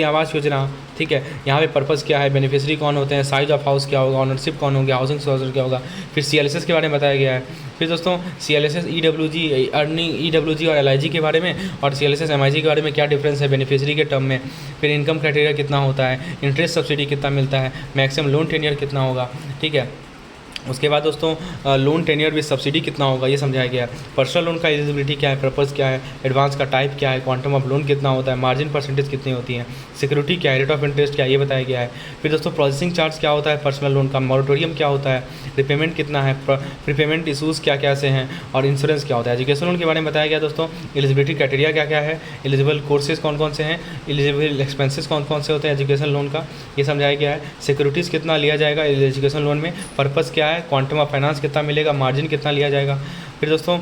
आवास योजना, ठीक है। यहाँ पे पर्पज़ क्या है, बेनिफिशियरी कौन होते हैं, साइज ऑफ हाउस क्या होगा, ऑनरशिप कौन होगा, हाउसिंग सोसाइटी क्या होगा। फिर सीएलएसएस के बारे में बताया गया है। फिर दोस्तों सीएलएसएस, ईडब्ल्यूजी, अर्निंग ईडब्ल्यूजी और एलआईजी के बारे में, और सीएलएसएस एमआईजी के बारे में क्या डिफरेंस है बेनिफिशियरी के टर्म में। फिर इनकम क्राइटेरिया कितना होता है, इंटरेस्ट सब्सिडी कितना मिलता है, मैक्सिमम लोन टेन्योर कितना होगा, ठीक है। उसके बाद दोस्तों लोन टेन्योर विद सब्सिडी कितना होगा ये समझाया गया है। पर्सनल लोन का एलिजिबिलिटी क्या है, पर्पस क्या है, एडवांस का टाइप क्या है, क्वांटम ऑफ लोन कितना होता है, मार्जिन परसेंटेज कितनी होती है, सिक्योरिटी क्या है, रेट ऑफ इंटरेस्ट क्या है ये बताया गया है। फिर दोस्तों प्रोसेसिंग चार्ज क्या होता है पर्सनल लोन का, मॉरेटोरियम क्या होता है, रिपेमेंट कितना है, प्रीपेमेंट इशूज़ क्या क्या से हैं और इंश्योरेंस क्या होता है। एजुकेशन लोन के बारे में बताया गया दोस्तों, एलिजिबिलिटी क्राइटेरिया क्या क्या है, एलिजिबल कोर्सेज कौन कौन से हैं, एलिजिबल एक्सपेंसेस कौन कौन से होते हैं एजुकेशन लोन का ये समझाया गया है। सिक्योरिटीज़ कितना लिया जाएगा एजुकेशन लोन में, पर्पस क्या है, क्वांटम ऑफ फाइनेंस कितना मिलेगा, मार्जिन कितना लिया जाएगा। फिर दोस्तों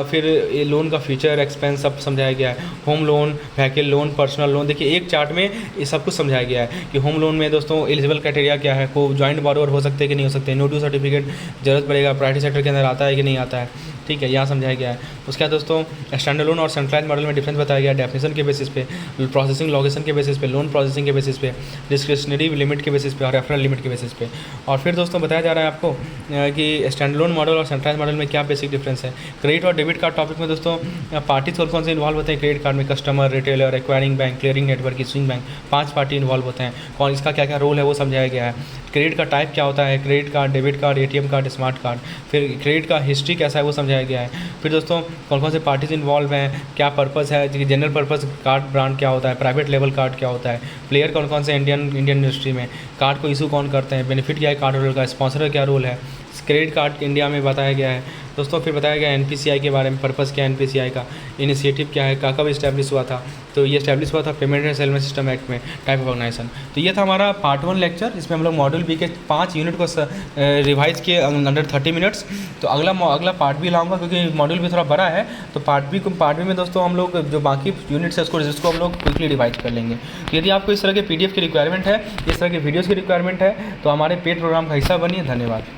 फिर ये लोन का फ्यूचर एक्सपेंस सब समझाया गया है। Home loan, vehicle loan, personal loan, देखिए एक चार्ट में ये सब कुछ समझाया गया है कि होम लोन में दोस्तों एलिजिबल क्राइटेरिया क्या है, को जॉइंट बॉरोवर हो सकते हैं कि नहीं हो सकते, नो ड्यू सर्टिफिकेट जरूरत पड़ेगा, प्राइवेट सेक्टर के अंदर आता है कि नहीं आता है, ठीक है, यहाँ समझाया गया है। उसके बाद दोस्तों स्टैंडर्ड लोन और सेंट्रलाइज मॉडल में डिफरेंस बताया गया, डेफिनेशन के बेसिस पे, प्रोसेसिंग लोकेशन के बेसिस पे, लोन प्रोसेसिंग के बेसिस पे, डिस्क्रिशनरी लिमिट के बेसिस पे और रेफरल लिमिट के बेसिस पे। और फिर दोस्तों बताया जा रहा है आपको कि स्टैंडर्ड लोन मॉडल और सेंट्रलाइज मॉडल में क्या बेसिक डिफरेंस है। क्रेडिट और डेबिट कार्ड टॉपिक में दोस्तों पार्टी कौन से इन्वॉल्व होते हैं क्रेडिट कार्ड में, customer, retailer, acquiring bank, clearing network, issuing bank, 5 party involve होते हैं। कौन इसका क्या क्या रोल है वो समझाया गया है। क्रेडिट का टाइप क्या होता है, credit card, debit card, ATM card, smart card. फिर क्रेडिट का हिस्ट्री कैसा है वो समझाया गया है। फिर दोस्तों कौन कौन से पार्टीज इन्वॉल्व हैं, क्या पर्पस है, जनरल पर्पस कार्ड ब्रांड क्या होता है, प्राइवेट लेवल कार्ड क्या होता है, प्लेयर कौन कौन से इंडियन इंडस्ट्री में, कार्ड को इशू कौन करते हैं, बेनिफिट क्या है कार्ड होल्डर का, स्पॉन्सर का क्या रोल है, क्रेडिट कार्ड इंडिया में बताया गया है। दोस्तों फिर बताया गया एनपीसीआई के बारे में, पर्पस क्या है एनपीसीआई का, इनिशिएटिव क्या है, कब इस्टेब्लिश हुआ था, तो ये इस्टेब्लिश हुआ था payment and settlement system act में, टाइप ऑफ ऑर्गेनाइजेशन। तो ये था हमारा पार्ट 1 लेक्चर, इसमें हम लोग मॉड्यूल बी के 5 यूनिट को रिवाइज किए अंडर 30 मिनट्स। तो अगला पार्ट भी लाऊंगा क्योंकि मॉड्यूल भी थोड़ा बड़ा है, तो पार्ट बी में दोस्तों हम लोग जो बाकी यूनिट्स है उसको हम लोग क्विकली रिवाइज कर लेंगे। तो यदि आपको इस तरह के PDF की रिक्वायरमेंट है, इस तरह के वीडियोज़ की रिक्वायरमेंट है तो हमारे पेड प्रोग्राम का हिस्सा बनिए। धन्यवाद।